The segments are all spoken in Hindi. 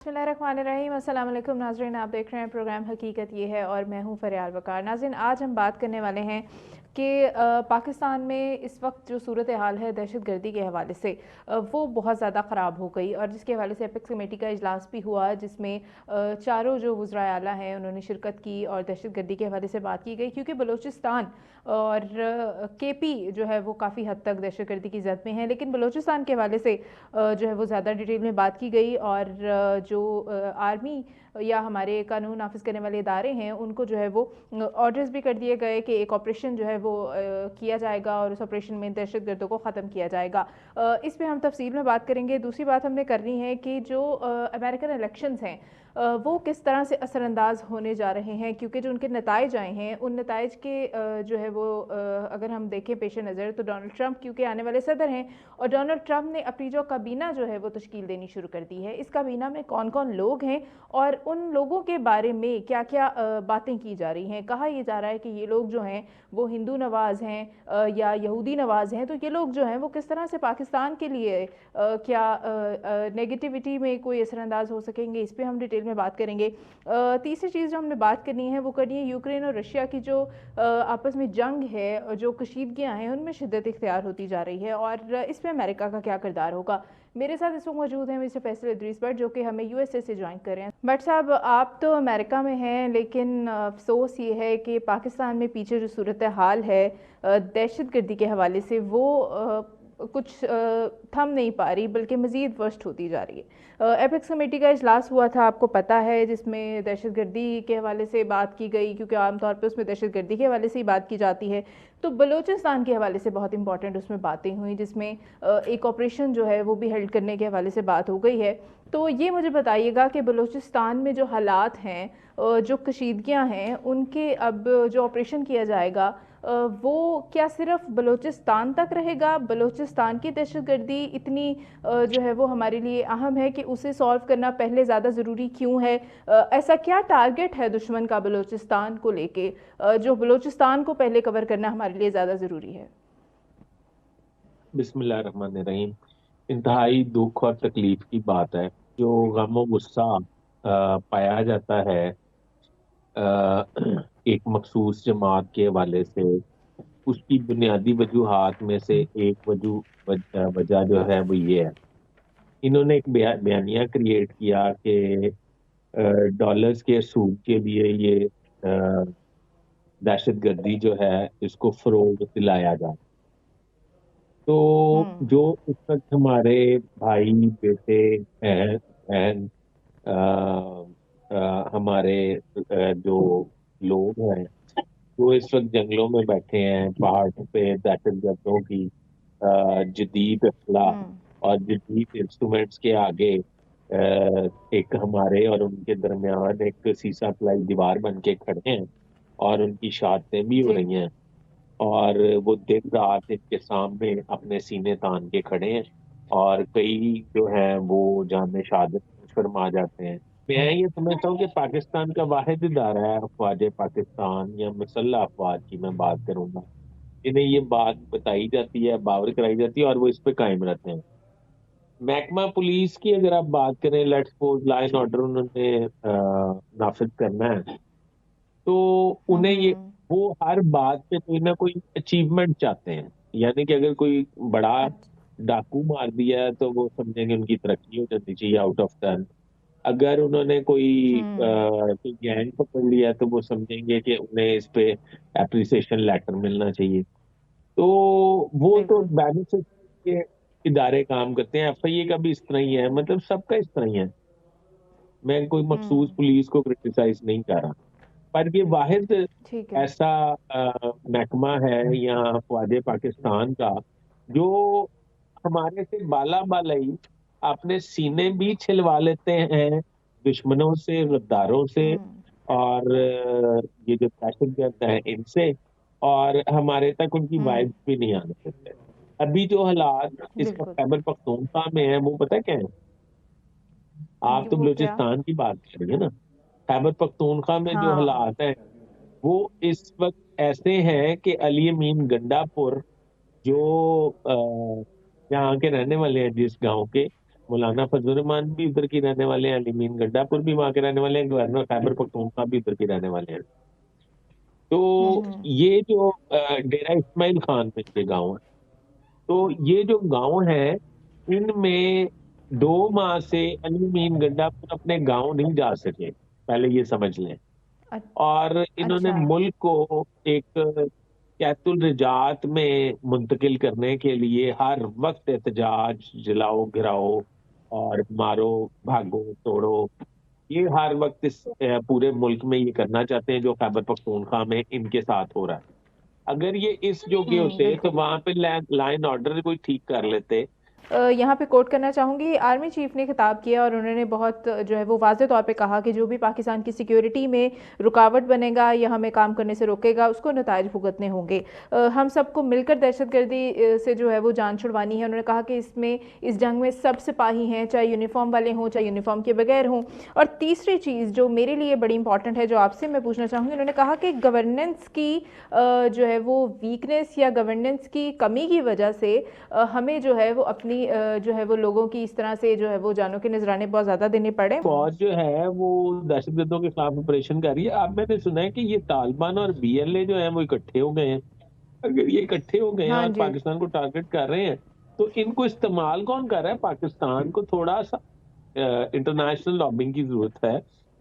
बिस्मिल्लाहिर्रहमानिर्रहीम। अस्सलाम वालेकुम नाज़रीन, आप देख रहे हैं प्रोग्राम हकीकत ये है और मैं हूं फ़रियाल वकार। नाज़रीन, आज हम बात करने वाले हैं कि पाकिस्तान में इस वक्त जो सूरत हाल है दहशत गर्दी के हवाले से वो बहुत ज़्यादा ख़राब हो गई और जिसके हवाले से एपेक्स कमेटी का इजलास भी हुआ, जिसमें चारों जो वज़राए आला हैं उन्होंने शिरकत की और दहशत गर्दी के हवाले से बात की गई, क्योंकि बलूचिस्तान और केपी जो है वो काफ़ी हद तक दहशत गर्दी की जद में है। लेकिन बलूचिस्तान के हवाले से जो है वो ज़्यादा डिटेल में बात की गई और जो आर्मी या हमारे कानून नाफिज करने वाले इदारे हैं उनको जो है वो ऑर्डर्स भी कर दिए गए कि एक ऑपरेशन जो है वो किया जाएगा और उस ऑपरेशन में दहशत गर्दों को ख़त्म किया जाएगा। इस पे हम तफसील में बात करेंगे। दूसरी बात हमने करनी है कि जो अमेरिकन इलेक्शंस हैं वो किस तरह से असरअंदाज होने जा रहे हैं, क्योंकि जो उनके नताइज आए हैं उन नताइज के जो है वो अगर हम देखें पेश नज़र, तो डोनाल्ड ट्रंप क्योंकि आने वाले सदर हैं और डोनाल्ड ट्रंप ने अपनी जो काबीना जो है वो तश्कील देनी शुरू कर दी है। इस काबीना में कौन कौन लोग हैं और उन लोगों के बारे में क्या क्या बातें की जा रही हैं। कहा यह जा रहा है कि ये लोग जो हैं वो हिंदू नवाज हैं या यहूदी नवाज हैं, तो ये लोग जो हैं वो किस तरह से पाकिस्तान के लिए क्या नेगेटिविटी में कोई असरअंदाज हो सकेंगे, इस पर हम डिटेल में बात करेंगे। तीसरी चीज़ जो हमने बात करनी है वो करनी है यूक्रेन और रशिया की जो आपस में जंग है, जो कशीदगियाँ हैं उनमें शिद्दत इख्तियार होती जा रही है और इस पर अमेरिका का क्या किरदार होगा। मेरे साथ इस वक्त मौजूद हैं मिस्टर फैसल इदरीस भट्ट, जो कि हमें यूएसए से ज्वाइन कर रहे हैं। भट्ट साहब, आप तो अमेरिका में हैं, लेकिन अफसोस ये है कि पाकिस्तान में पीछे जो सूरत हाल है दहशत गर्दी के हवाले से वो कुछ थम नहीं पा रही, बल्कि मज़ीद वर्स्ट होती जा रही है। एपेक्स कमेटी का इजलास हुआ था, आपको पता है, जिसमें दहशत गर्दी के हवाले से बात की गई, क्योंकि आमतौर पर उसमें दहशत गर्दी के हवाले से ही बात की जाती है। तो बलूचिस्तान के हवाले से बहुत इंपॉर्टेंट उसमें बातें हुई, जिसमें एक ऑपरेशन जो है वो भी हेल्ड करने के हवाले से बात हो गई है। तो ये मुझे बताइएगा कि बलूचिस्तान में जो हालात हैं, जो कशीदगियाँ हैं, उनके अब जो ऑपरेशन किया जाएगा वो क्या सिर्फ बलूचिस्तान तक रहेगा? बलूचिस्तान की दहशतगर्दी इतनी जो है वो हमारे लिए अहम है कि उसे सॉल्व करना पहले ज़्यादा ज़रूरी क्यों है? ऐसा क्या टारगेट है दुश्मन का बलूचिस्तान को लेके जो बलूचिस्तान को पहले कवर करना हमारे लिए ज़्यादा ज़रूरी है? बिस्मिल्लाहिर्रहमानिर्रहीम। इंतहाई दुख और तकलीफ की बात है जो गम और गुस्सा पाया जाता है एक मखसूस जमात के हवाले से। उसकी बुनियादी वजूहात में से एक वजह जो है वो ये है। इन्होंने एक बयानिया क्रिएट किया कि डॉलर्स के असूल के लिए ये दहशत गर्दी जो है इसको फरोग दिलाया जाए। तो हम्म। जो इस वक्त हमारे भाई बेटे बहन बहन हमारे जो लोग हैं वो इस वक्त जंगलों में बैठे हैं, पहाड़ों पे दहशतगर्दों की जदीद असला हम्म। और जदीद इंस्ट्रूमेंट्स के आगे एक हमारे और उनके दरमियान एक सीसा प्लाई दीवार बन के खड़े हैं और उनकी शहादतें भी हो जी। रही हैं। और वो दिन रात इनके सामने अपने सीने तान के खड़े हैं और कई जो हैं वो जान शहादत शर्मा जाते हैं। मैं ये समझता हूँ कि पाकिस्तान का वाहिद इदारा है अफवाज पाकिस्तान या मुसल्लह अफवाज की मैं बात करूंगा, इन्हें ये बात बताई जाती है, बावर कराई जाती है और वो इस पे कायम रहते हैं। महकमा पुलिस की अगर आप बात करें, let's suppose law and order उन्होंने नाफिज करना है, तो उन्हें ये हम्म। वो हर बात पे कोई ना कोई अचीवमेंट चाहते हैं। यानी कि अगर कोई बड़ा अच्छा। डाकू मार दिया है तो वो समझेंगे उनकी तरक्की हो जानी चाहिए आउट ऑफ 10। अगर उन्होंने हम्म। कोई गैंग पकड़ लिया है तो वो समझेंगे कि उन्हें इस पे एप्रिसिएशन लेटर मिलना चाहिए। तो वो तो बिल्कुल। बेनिफिट के इदारे काम करते हैं। एफआईए का भी इस तरह ही है, मतलब सबका इस तरह ही है। मैं कोई मखसूस हम्म। पुलिस को क्रिटिसाइज नहीं कर रहा, पर ये वाहिद ठीक है। ऐसा महकमा है यहाँ ख्वाजा पाकिस्तान का जो हमारे से बाला बालाई अपने सीने भी छिलवा लेते हैं दुश्मनों से, गद्दारों से हम्म। और ये जो दहशतगर्द हैं इनसे, और हमारे तक उनकी हम्म। वाइब्स भी नहीं आने देते। अभी जो हालात इस वक्त बिल्कुल। खैबर पख्तूनख्वा में है वो पता क्या है? आप तो वो क्या? बलूचिस्तान की बात कर रही है ना। खैबर पख्तूनख्वा में जो हाँ। हालात हैं वो इस वक्त ऐसे हैं कि अली अमीन गंडापुर जो यहाँ के रहने वाले हैं जिस गांव के, मौलाना फजल रहमान भी उधर की रहने वाले हैं, अलीमीन गड्डापुर भी वहाँ के रहने वाले हैं, गवर्नर खैबर पख्तूनख्वा भी उधर के रहने वाले हैं। तो हम्म। ये जो डेरा इस्माइल खान में के गांव है, तो ये जो गांव है, इनमें 2 माह से अलीमीन गड्डापुर अपने गांव नहीं जा सके, पहले ये समझ लें। अ- और इन्होंने अच्छा। मुल्क को एक कैतुल रिजात में मुंतकिल करने के लिए हर वक्त एहतजाज, जलाओ गिराओ और मारो भागो तोड़ो, ये हर वक्त इस पूरे मुल्क में ये करना चाहते हैं जो खैबर पख्तूनख्वा में इनके साथ हो रहा है। अगर ये इस जोगे होते तो बिल्कुल। वहां पे लाइन ऑर्डर कोई ठीक कर लेते। यहाँ पे कोट करना चाहूँगी, आर्मी चीफ ने खिताब किया और उन्होंने बहुत जो है वो वाज़े तौर पे कहा कि जो भी पाकिस्तान की सिक्योरिटी में रुकावट बनेगा या हमें काम करने से रोकेगा उसको नताइज भुगतने होंगे। हम सबको मिलकर दहशतगर्दी से जो है वो जान छुड़वानी है। उन्होंने कहा कि इसमें इस जंग में सब सिपाही हैं, चाहे यूनिफॉर्म वाले हों चाहे यूनिफॉर्म के बगैर हों। और तीसरी चीज़ जो मेरे लिए बड़ी इंपॉर्टेंट है, जो आपसे मैं पूछना चाहूँगी, उन्होंने कहा कि गवर्नेंस की जो है वो वीकनेस या गवर्नेंस की कमी की वजह से हमें जो है वो अपनी जो है वो लोगों की इस तरह से जो है वो जानों के नजराने बहुत ज़्यादा देने पड़े। फौज जो है वो दहशतगर्दों के खिलाफ ऑपरेशन कर रही है। अब मैंने सुना है कि ये तालिबान और बीएलए जो है वो इकट्ठे हो गए हैं। अगर ये इकट्ठे हो गए हैं हाँ और जी। पाकिस्तान को टारगेट कर रहे हैं, तो इनको इस्तेमाल कौन कर रहा है? पाकिस्तान को थोड़ा सा इंटरनेशनल लॉबिंग की जरूरत है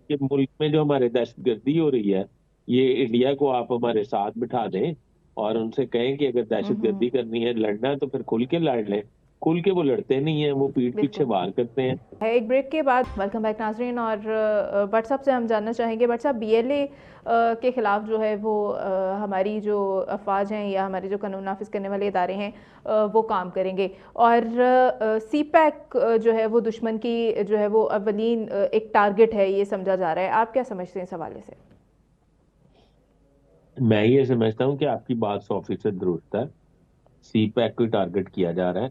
कि मुल्क में जो हमारे दहशतगर्दी हो रही है, ये इंडिया को आप हमारे साथ बिठा दें और उनसे कहें कि अगर दहशतगर्दी करनी है, लड़ना है, तो फिर खुल के लड़ लें। खुल के वो लड़ते नहीं है, वो पीठ पीछे बिल्कुल वार करते हैं। है। एक ब्रेक के बाद वेलकम बैक नाजरीन। और व्हाट्सअप से हम जानना चाहेंगे, व्हाट्सअप बीएलए के ख़िलाफ़ जो है वो हमारी जो अफवाज हैं या हमारे जो कानून नाफिज करने वाले इदारे हैं वो काम करेंगे। और सी पैक जो है वो दुश्मन की जो है वो अवलीन एक टारगेट है, ये समझा जा रहा है। आप क्या समझते हैं इस हवाले से? मैं ये समझता हूँ कि आपकी बात 100% दुरुस्त है। सी पैक को टारगेट किया जा रहा है।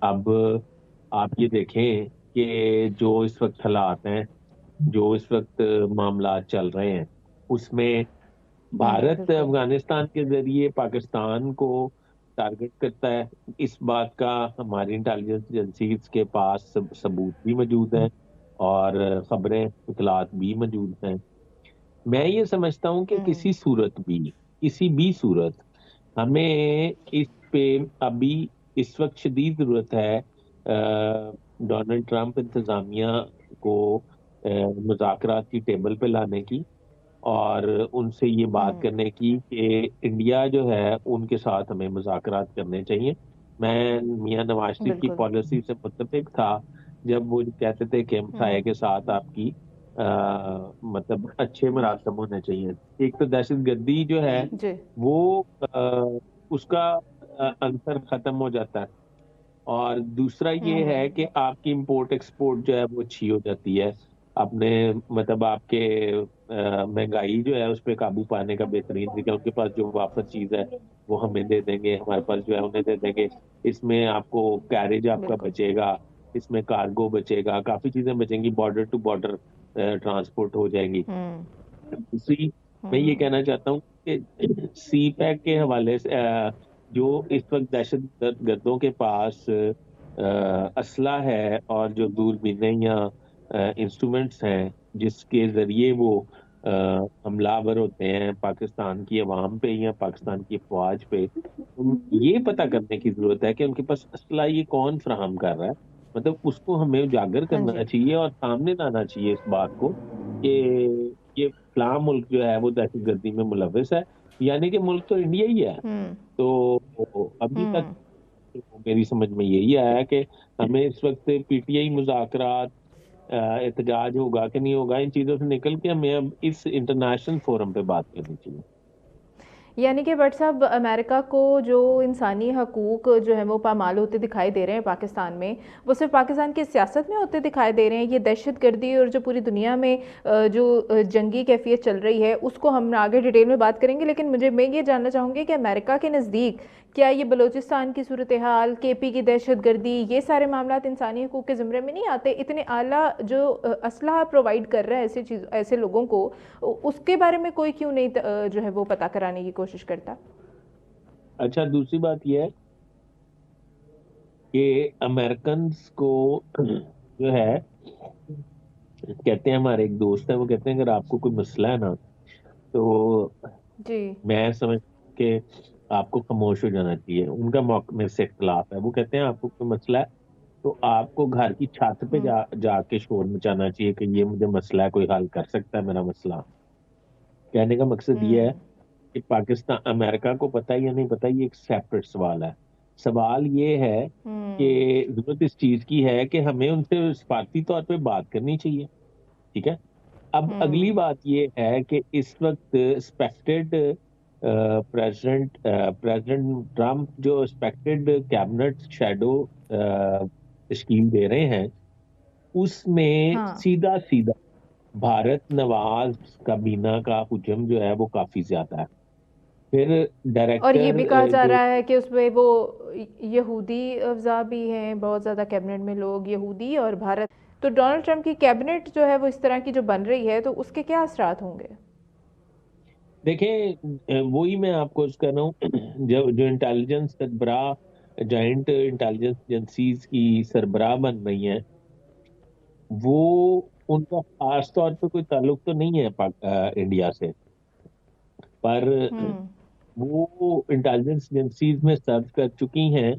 अब आप ये देखें कि जो इस वक्त हालात हैं, जो इस वक्त मामला चल रहे हैं, उसमें भारत बिल्कुल। अफगानिस्तान के जरिए पाकिस्तान को टारगेट करता है। इस बात का हमारी इंटेलिजेंस एजेंसीज के पास सबूत भी मौजूद हैं और खबरें इतलात भी मौजूद हैं। मैं ये समझता हूँ कि किसी भी सूरत हमें इस पे अभी इस वक्त शदीद जरूरत है डोनाल्ड ट्रंप इंतजामिया को मुज़ाकरात की टेबल पे लाने की और उनसे ये बात करने की कि इंडिया जो है उनके साथ हमें मुज़ाकरात करने चाहिए। मैं मियां नवाज शरीफ की बिल्कुल। पॉलिसी से मुत्तफिक था जब वो कहते थे कि हमसाये के साथ आपकी मतलब अच्छे मरासम होने चाहिए। एक तो दहशतगर्दी जो है जी। वो उसका अंतर खत्म हो जाता है और दूसरा ये है कि आपकी इंपोर्ट एक्सपोर्ट जो है वो अच्छी हो जाती है। अपने मतलब आपके महंगाई जो है उस पर काबू पाने का बेहतरीन तरीका, उनके पास जो वापस चीज है वो हमें दे देंगे, हमारे पास जो है उन्हें दे देंगे। इसमें आपको कैरेज आपका बिल्कुल। बचेगा, इसमें कार्गो बचेगा, काफी चीजें बचेंगी, बॉर्डर टू बॉर्डर ट्रांसपोर्ट हो जाएंगी। हम्म। दूसरी मैं ये हम्म। कहना चाहता हूँ कि सी पैक के हवाले से जो इस वक्त दहशत गर्दों के पास असला है और जो दूरबीनें या इंस्ट्रूमेंट्स हैं जिसके जरिए वो अ, हमलावर होते हैं पाकिस्तान की अवाम पे या पाकिस्तान की अफवाज पे, ये पता करने की जरूरत है कि उनके पास असला ये कौन फराहम कर रहा है। मतलब उसको हमें उजागर हाँ करना जी। चाहिए और सामने लाना चाहिए इस बात को कि ये फलां मुल्क जो है वो दहशतगर्दी में मुलविस है, यानी कि मुल्क तो इंडिया ही है। हम्म। तो अभी तक हम्म। तो मेरी समझ में यही आया है कि हमें इस वक्त पीटीआई मुज़ाकरात एहतजाज होगा कि नहीं होगा, इन चीजों से निकल के हमें अब इस इंटरनेशनल फोरम पे बात करनी चाहिए। यानी कि बट साहब, अमेरिका को जो इंसानी हकूक जो है वो पामाल होते दिखाई दे रहे हैं पाकिस्तान में, वो सिर्फ पाकिस्तान की सियासत में होते दिखाई दे रहे हैं। ये दहशत गर्दी और जो पूरी दुनिया में जो जंगी कैफियत चल रही है उसको हम आगे डिटेल में बात करेंगे। लेकिन मैं ये जानना चाहूँगी कि अमेरिका के नज़दीक क्या ये बलूचिस्तान की सूरत हाल, केपी की दहशत गर्दी, ये सारे मामला इंसानी हकूक के ज़िम्मे में नहीं आते? इतने आला जो असलहा प्रोवाइड कर रहा है ऐसे लोगों को, उसके बारे में कोई क्यों नहीं जो है वो पता कराने की कोशिश करता? अच्छा, दूसरी बात यह है कि अमेरिकन को जो है, कहते हैं, हमारे एक दोस्त है, वो कहते हैं अगर आपको कोई मसला है ना, तो जी। मैं समझ के आपको खामोश हो जाना चाहिए। उनका मौक मेरे से इख्तलाफ है। वो कहते हैं आपको कोई मसला है तो आपको घर की छत पे हम्म। जाके शोर मचाना चाहिए कि ये मुझे मसला है, कोई हल कर सकता है मेरा मसला। कहने का मकसद ये है हम्म। कि पाकिस्तान, अमेरिका को पता है या नहीं पता, ये एक सेपरेट सवाल है। सवाल ये है हम्म। कि जरूरत इस चीज की है कि हमें उनसे सफारती तौर पे बात करनी चाहिए। ठीक है। अब अगली हम्म। बात ये है कि इस वक्त एक्सपेक्टेड प्रेसिडेंट ट्रम्प जो एक्सपेक्टेड कैबिनेट शैडो तश्कील दे रहे हैं, उसमें हाँ। सीधा सीधा भारत नवाज काबीना का हुजम जो है वो काफी ज्यादा है। फिर और ये भी कहा डायरेक्टर जा जो, रहा है कि उसमें वो यहूदी अफ़ज़ा भी हैं, बहुत ज़्यादा कैबिनेट में लोग यहूदी और भारत। तो डोनाल्ड ट्रंप की कैबिनेट जो है वो इस तरह की जो बन रही है, तो उसके क्या असरात होंगे? देखें, वही मैं आपको कर रहा हूँ। जब जो इंटेलिजेंस सरबराह, जॉइंट इंटेलिजेंस एजेंसीज की सरबराह बन रही हैं, वो, उनका खास तौर पे कोई ताल्लुक तो नहीं है इंडिया से, पर हम्म। वो इंटेलिजेंस एजेंसीज में सर्व कर चुकी हैं।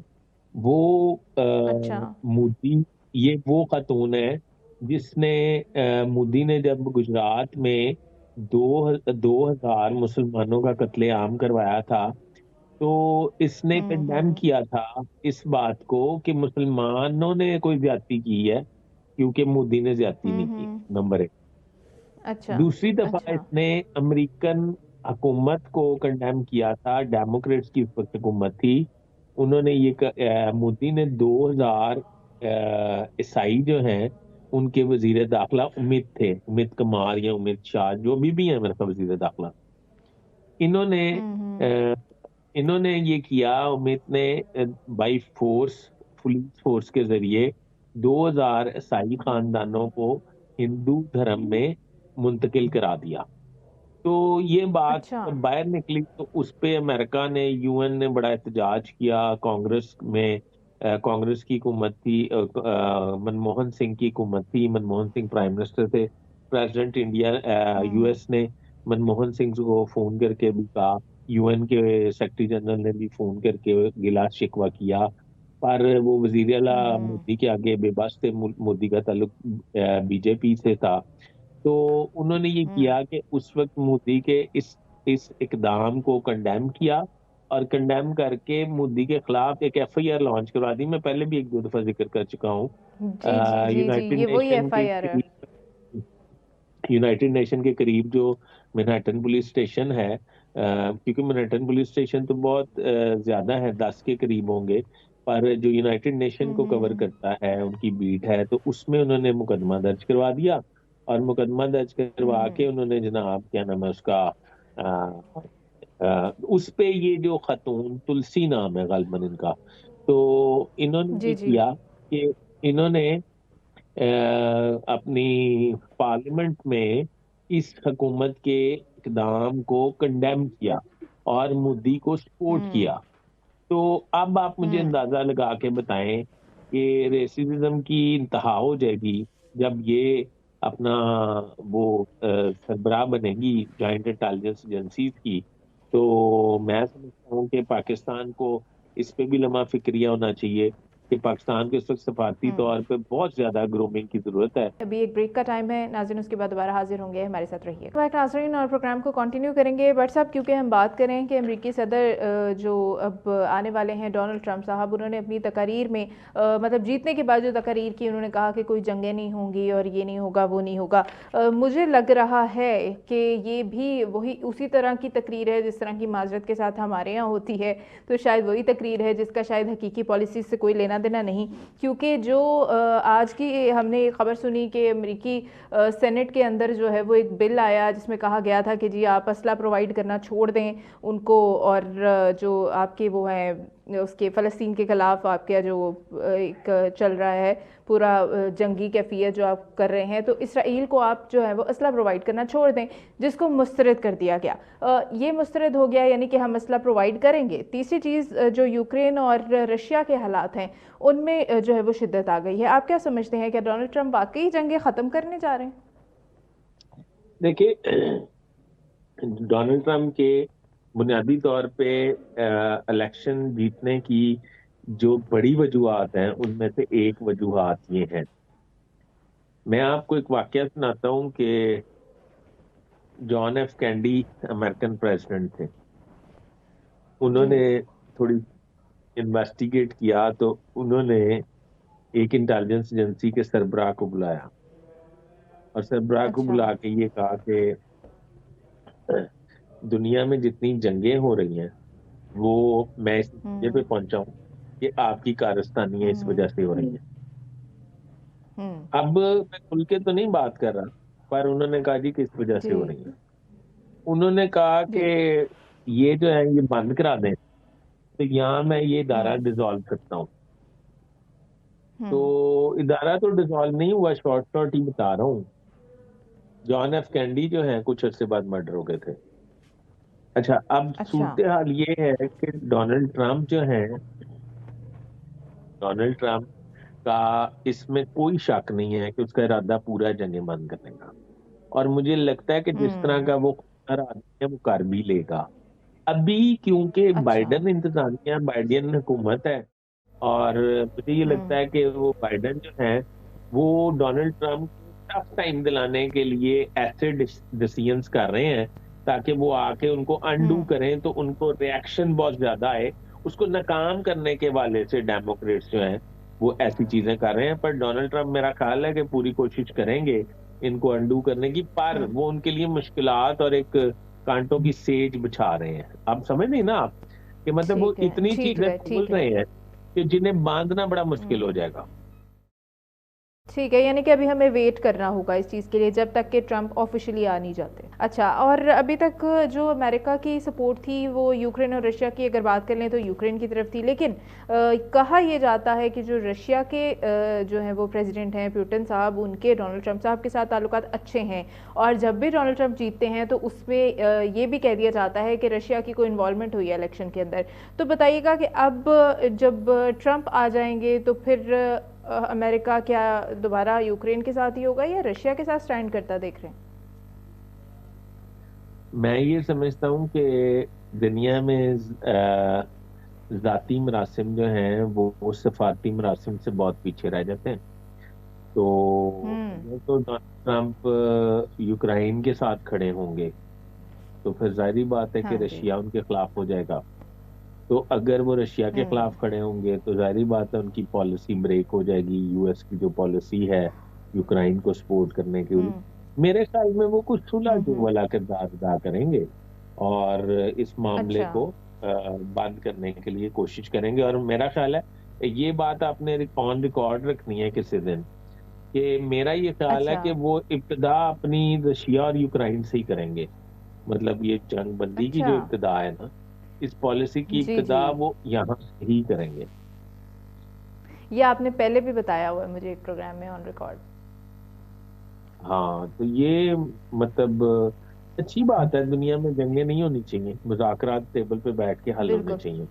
वो अच्छा। मोदी, ये वो खातून है जिसने, मोदी ने जब गुजरात में 2000 मुसलमानों का कत्लेआम करवाया था, तो इसने कंडेम हम्म। किया था इस बात को कि मुसलमानों ने कोई ज्यादती की है, क्योंकि मोदी ने ज्यादती नहीं की। हम्म। नंबर एक। अच्छा। दूसरी दफा अच्छा। इसने अमेरिकन हुकूमत को कंडेम किया था, डेमोक्रेट्स की उस वक्त हुकूमत थी। उन्होंने मोदी ने 2000 ईसाई जो हैं, उनके वजीर दाखिला उमित थे, उमित कुमार या उमित शाह, जो भी है मेरे का वजीर दाखिला, इन्होंने हम्म। अ, इन्होंने ये किया, उमित ने, बाई फोर्स, पुलिस फोर्स के जरिए 2000 ईसाई खानदानों को हिंदू धर्म में मुंतकिल करा दिया। तो ये बात अच्छा। जब बाहर निकली तो उस पे अमेरिका ने, यूएन ने बड़ा एहतजाज किया। कांग्रेस में, कांग्रेस की हुकूमत थी, मनमोहन सिंह की हुकूमत थी, मनमोहन सिंह प्राइम मिनिस्टर थे। प्रेसिडेंट इंडिया, हम्म। यूएस ने मनमोहन सिंह को फोन करके भी कहा, यूएन के सेक्रेटरी जनरल ने भी फोन करके गिला शिकवा किया, पर वो वजीर आला हम्म। मोदी के आगे बेबस थे। मोदी का ताल्लुक बीजेपी से था। तो उन्होंने ये हम्म। किया कि उस वक्त मोदी के इस इकदाम को कंडेम किया, और कंडेम करके मोदी के खिलाफ एक एफआईआर लॉन्च करवा दी। मैं पहले भी एक दो दफा जिक्र कर चुका हूँ। जी जी जी जी, यूनाइटेड ये वही नेशन के एफआईआर है। करीब, यूनाइटेड नेशन के करीब जो मैनहट्टन पुलिस स्टेशन है, क्योंकि मैनहट्टन पुलिस स्टेशन तो बहुत ज्यादा है, 10 के करीब होंगे, पर जो यूनाइटेड नेशन को कवर हम्म। करता है, उनकी बीट है, तो उसमें उन्होंने मुकदमा दर्ज करवा दिया। और मुकदमा दर्ज करवा हम्म। के उन्होंने, जनाब क्या नाम है उसका, उस पे ये जो खातून, तुलसी नाम है गालिबन इनका, तो इन्होंने ये जी जी। किया कि इन्होंने अपनी पार्लियामेंट में इस हुकूमत के इकदाम को कंडेम किया और मोदी को सपोर्ट हम्म। किया। तो अब आप मुझे हम्म। अंदाजा लगा के बताएं कि रेसिज्म की इंतहा हो जाएगी जब ये अपना वो सरबराह बनेगी जॉइंट इंटेलिजेंस एजेंसीज की। तो मैं समझता हूँ कि पाकिस्तान को इस पे भी लम्हा फिक्रिया होना चाहिए कि पाकिस्तान को इस वक्त सफारती हम्म। तौर पे बहुत ज्यादा ग्रूमिंग की जरूरत है। अभी एक ब्रेक का टाइम है नाज़रीन, उसके बाद दोबारा हाजिर होंगे, हमारे साथ रहिए। तो नाज़रीन, और प्रोग्राम को कंटिन्यू करेंगे। बट साहब, क्योंकि हम बात करें कि अमेरिकी सदर जो अब आने वाले हैं, डोनाल्ड ट्रंप साहब, उन्होंने अपनी तकारीर में मतलब जीतने के बाद जो तकारीर की, उन्होंने कहा कि कोई जंगें नहीं होंगी और ये नहीं होगा, वो नहीं होगा। मुझे लग रहा है कि ये भी वही उसी तरह की तकरीर है जिस तरह की माजरत के साथ हमारे यहाँ होती है। तो शायद वही तकरीर है जिसका शायद हकीकी पॉलिसी से कोई लेना देना नहीं। क्योंकि जो आज की हमने खबर सुनी कि अमेरिकी सेनेट के अंदर जो है वो एक बिल आया जिसमें कहा गया था कि जी आप असला प्रोवाइड करना छोड़ दें उनको, और जो आपके वो हैं उसके फ़लस्तीन के ख़िलाफ़ आपका जो एक चल रहा है पूरा जंगी कैफियत जो आप कर रहे हैं, तो इसराइल को आप जो है वो असला प्रोवाइड करना छोड़ दें, जिसको मुस्तरद कर दिया गया। ये मुस्तरद हो गया, यानी कि हम असला प्रोवाइड करेंगे। तीसरी चीज़, जो यूक्रेन और रशिया के हालात हैं उनमें जो है वो शिद्दत आ गई है। आप क्या समझते हैं, क्या डोनाल्ड ट्रंप वाकई जंगें ख़त्म करने जा रहे हैं? देखिए, डोनाल्ड ट्रंप के बुनियादी तौर पे इलेक्शन जीतने की जो बड़ी वजूहत हैं उनमें से एक वजूहत ये है। मैं आपको एक वाकया सुनाता हूँ कि John F candy American president थे। जी। उन्होंने थोड़ी इन्वेस्टिगेट किया तो उन्होंने एक इंटेलिजेंस एजेंसी के सरबराह को बुलाया और सरबराह को अच्छा। बुला के ये कहा कि दुनिया में जितनी जंगें हो रही हैं वो मैं इस नतीजे पे हम्म। पहुंचा हूं कि आपकी कारस्तानी है, इस हम्म। वजह से हो रही है। हम्म। अब मैं खुल के तो नहीं बात कर रहा, पर उन्होंने कहा जी किस वजह से जी। हो रही है। उन्होंने कहा कि जी। ये जो है ये बंद करा दें तो यहाँ मैं ये इदारा हम्म। डिसॉल्व करता हूँ। तो हम्म। इदारा तो डिसॉल्व नहीं हुआ, शॉर्ट शॉर्ट ही बता रहा हूँ। जॉन एफ कैंडी जो है कुछ अरसे बाद मर्डर हो गए थे। अच्छा, अब अच्छा। सूरत हाल ये है कि डोनाल्ड ट्रंप जो है, डोनाल्ड ट्रंप का इसमें कोई शक नहीं है कि उसका इरादा पूरा जंगें बंद करने का। और मुझे लगता है कि जिस तरह हम्म। का वो कर आदमी है वो कर भी लेगा। अभी क्योंकि अच्छा। बाइडन इंतजामिया, बाइडन हुकूमत है, और मुझे ये लगता हम्म। है कि वो बाइडन जो है वो डोनाल्ड ट्रंप को टफ टाइम दिलाने के लिए ऐसे डिसीजंस कर रहे हैं ताकि वो आके उनको अनडू हम्म। करें तो उनको रिएक्शन बहुत ज्यादा आए। उसको नाकाम करने के वाले से डेमोक्रेट्स जो हैं वो ऐसी चीजें कर रहे हैं, पर डोनाल्ड ट्रंप मेरा ख्याल है कि पूरी कोशिश करेंगे इनको अनडू करने की, पर हम्म। वो उनके लिए मुश्किलात और एक कांटों की सेज बिछा रहे हैं। आप समझ नहीं ना आप, कि मतलब वो ठीक है, इतनी ठीक चीजें है, खोल ठीक है। रहे हैं कि जिन्हें बांधना बड़ा मुश्किल हो हम्म। जाएगा। ठीक है, यानी कि अभी हमें वेट करना होगा इस चीज़ के लिए, जब तक कि ट्रंप ऑफिशियली आ नहीं जाते। अच्छा, और अभी तक जो अमेरिका की सपोर्ट थी वो यूक्रेन और रशिया की अगर बात कर लें तो यूक्रेन की तरफ थी, लेकिन कहा यह जाता है कि जो रशिया के जो है वो प्रेसिडेंट हैं पुतिन साहब, उनके डोनाल्ड ट्रंप साहब के साथ ताल्लुकात अच्छे हैं। और जब भी डोनाल्ड ट्रंप जीतते हैं तो उसमें ये भी कह दिया जाता है कि रशिया की कोई इन्वॉल्वमेंट हुई है इलेक्शन के अंदर। तो बताइएगा कि अब जब ट्रंप आ जाएंगे तो फिर अमेरिका क्या दोबारा यूक्रेन के साथ ही होगा या रशिया के साथ स्टैंड करता देख रहे हैं? मैं ये समझता हूँ कि दुनिया में जाती मरासिम जो हैं वो सफारती मरासिम से बहुत पीछे रह जाते हैं। तो हम्म। अगर तो डोनाल्ड ट्रंप यूक्रेन के साथ खड़े होंगे तो फिर जाहिर बात है कि हाँ जी। रशिया उनके खिलाफ हो जाएगा। तो अगर वो रशिया के हम्म। खिलाफ खड़े होंगे तो जाहिर बात है उनकी पॉलिसी ब्रेक हो जाएगी। यूएस की जो पॉलिसी है यूक्रेन को सपोर्ट करने के लिए, हम्म। मेरे ख्याल में वो कुछ सुलह जो हम्म। वाला किरदार अदा करेंगे और इस मामले अच्छा। को बंद करने के लिए कोशिश करेंगे। और मेरा ख्याल है ये बात आपने ऑन रिकॉर्ड रखनी है किसी दिन, कि मेरा ये ख्याल है अच्छा। कि वो इब्तिदा अपनी रशिया और यूक्रेन से ही करेंगे। मतलब ये जंग बंदी की अच्छा। जो इब्तिदा है ना, इस पॉलिसी की जी। जी। इब्तिदा वो यहाँ से ही करेंगे। ये आपने पहले भी बताया हुआ है मुझे एक प्रोग्राम में ऑन रिकॉर्ड। हाँ, तो ये मतलब अच्छी बात है, दुनिया में जंगें नहीं होनी चाहिए, मुज़ाकरात टेबल पे बैठ के हल होने बिल्कुल चाहिए।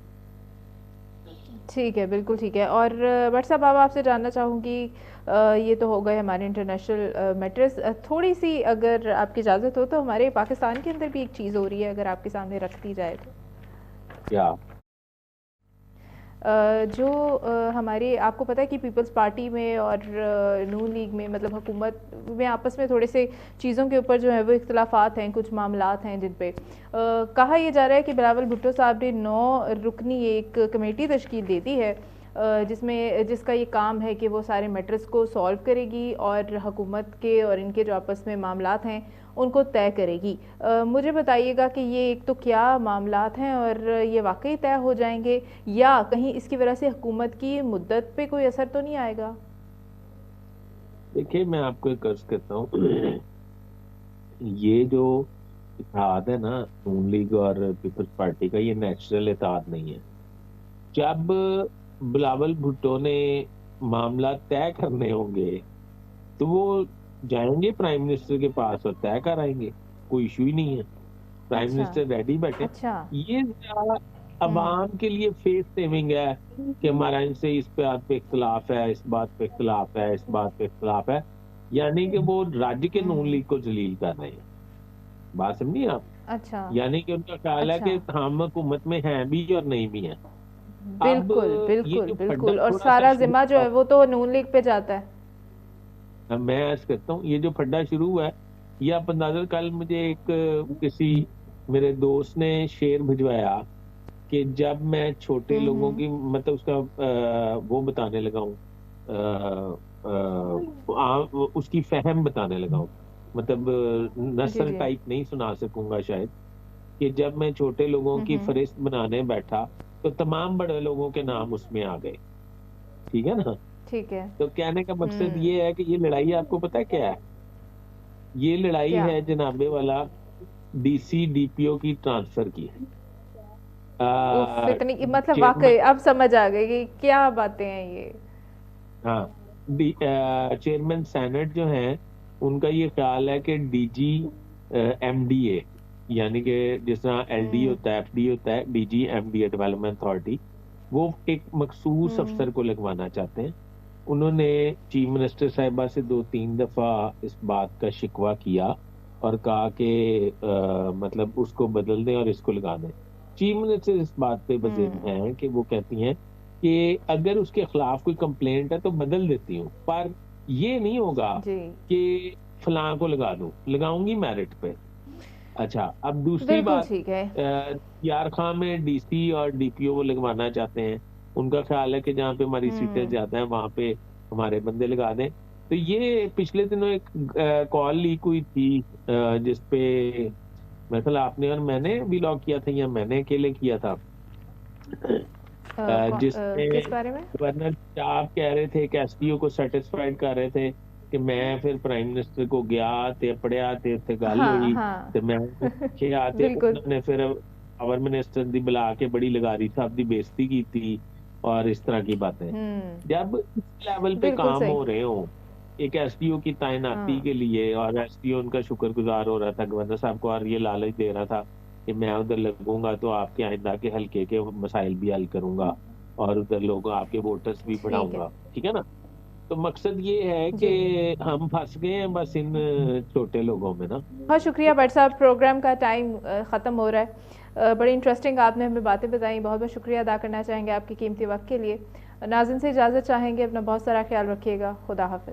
ठीक है, बिल्कुल ठीक है। और बट साहब, अब आपसे जानना चाहूँगी, ये तो हो गए हमारे इंटरनेशनल मैटर्स। थोड़ी सी अगर आपकी इजाज़त हो तो हमारे पाकिस्तान के अंदर भी एक चीज़ हो रही है, अगर आपके सामने रख दी जाए तो। क्या? जो हमारे, आपको पता है कि पीपल्स पार्टी में और नून लीग में, मतलब हुकूमत में आपस में थोड़े से चीज़ों के ऊपर जो है वो इख्तलाफात हैं, कुछ मामलात हैं जिन पे कहा यह जा रहा है कि बिलावल भुट्टो साहब ने 9 रुकनी एक कमेटी तश्कील दे दी है, जिसका ये काम है कि वो सारे मैटर्स को सॉल्व करेगी और हुकूमत के और इनके जो आपस में मामलात हैं उनको तय करेगी। मुझे बताइएगा कि ये एक तो क्या मामलात हैं और ये वाकई तय हो जाएंगे या कहीं इसकी वजह से हुकूमत की मुद्दत पे कोई असर तो नहीं आएगा? देखिए, मैं आपको एक अर्ज करता हूँ, ये जो इत्तेहाद है ना नून लीग और पीपल्स पार्टी का, ये नेचुरल इत्तेहाद नहीं है। जब बिलावल भुट्टो ने मामला तय करने होंगे तो वो जाएंगे प्राइम मिनिस्टर के पास और तय कर आएंगे, कोई इशू ही नहीं है। प्राइम अच्छा। मिनिस्टर रेडी बैठे। अच्छा। ये जरा हम्म। अवाम के लिए फेस सेविंग है कि हमारा इनसे इस बात पे इख्तलाफ है, इस बात पे इख्तलाफ है, इस बात पे इख्तलाफ है, यानी कि वो राज्य के नून हम्म। लीग को जलील कर रहे हैं। बात समझिए आप? अच्छा। यानी कि उनका ख्याल है अच्छा। कि हम हुकूमत में हैं भी और नहीं भी हैं। अब बिल्कुल ये बिल्कुल जो फड्डा बिल्कुल, और थोड़ा सा सारा शुरू जिम्मा जो हुआ, है वो तो नून लीग पे जाता है। मैं अर्ज करता हूँ, ये जो फड्डा शुरू हुआ है, ये आप अंदाजा, कल मुझे एक किसी मेरे दोस्त ने शेर भिजवाया कि जब मैं छोटे लोगों हम्म। की मतलब उसका वो बताने लगा हूँ, उसकी फहम बताने लगा हूँ, मतलब जी नस्ल जी। टाइप नहीं सुना सकूंगा शायद, कि जब मैं छोटे लोगों की हम्म। फहरिस्त बनाने बैठा तो तमाम बड़े लोगों के नाम उसमें आ गए। ठीक है ना? ठीक है। तो कहने का मकसद हम्म। ये है कि ये लड़ाई आपको पता है क्या है? ये लड़ाई क्या? है जनाबे वाला डीसी डीपीओ की ट्रांसफर की है। उफ, इतनी मतलब चेयरमैन, वाकई अब समझ आ गई कि क्या बातें हैं ये। हाँ, चेयरमैन सेनेट जो है, उनका ये ख्याल है कि डीजी एमडीए, यानी कि जिस तरह एलडी हम्म। होता है, एफडी होता है, डीजी एमडीए डेवलपमेंट अथॉरिटी, वो एक मखसूस हम्म। अफसर को लगवाना चाहते हैं। उन्होंने चीफ मिनिस्टर साहिबा से 2-3 दफा इस बात का शिकवा किया और कहा कि मतलब उसको बदल दें और इसको लगा दें। चीफ मिनिस्टर इस बात पे बज़िद हम्म। हैं कि वो कहती हैं कि अगर उसके खिलाफ कोई कंप्लेंट है तो बदल देती हूँ, पर ये नहीं होगा जी। कि फलां को लगा दूं, लगाऊंगी मेरिट पे। अच्छा, अब दूसरी बिल्कुल बात, ठीक है। यार खां में डीसी और डीपीओ वो लगवाना चाहते हैं। उनका ख्याल है कि जहाँ पे हमारी सीटें हम्म। ज्यादा हैं वहां पे हमारे बंदे लगा दें। तो ये पिछले दिनों एक कॉल लीक हुई थी, जिसपे मेरे ख्याल आपने और मैंने भी लॉक किया था, या मैंने अकेले किया था, किस जिसमें बारे में? गवर्नर साहब कह रहे थे कि एसपीओ को सेटिस्फाइड कर रहे थे कि मैं फिर प्राइम मिनिस्टर को गया ते पढ़िया ते उत्थे गल हाँ हुई हाँ। ते मैं पूछे आते बिल्कुल। उन्होंने फिर पावर मिनिस्टर दी बुला के बड़ी लगारी साहब दी बेइज्जती की थी और इस तरह की बातें। जब इस लेवल पे बिल्कुल काम सही। हो रहे हो एक एसपीओ की तैनाती हाँ। के लिए, और एसपीओ उनका शुक्रगुजार हो रहा था गवर्नर साहब को, और ये लालच दे रहा था कि मैं उधर लगूंगा तो आपके आइंदा के हल्के के मसाइल भी हल करूंगा और उधर लोग आपके वोटर्स भी ठीक है। बढ़ाऊंगा। ठीक है ना? तो मकसद ये है कि जी। हम फंस गए हैं बस इन छोटे लोगों में ना। बहुत शुक्रिया भट्ट साहब, प्रोग्राम का टाइम ख़त्म हो रहा है। बड़ी इंटरेस्टिंग आपने हमें बातें बताई, बहुत बहुत शुक्रिया अदा करना चाहेंगे आपके कीमती वक्त के लिए। नाज़िन से इजाज़त चाहेंगे, अपना बहुत सारा ख्याल रखिएगा। खुदा हाफिज़।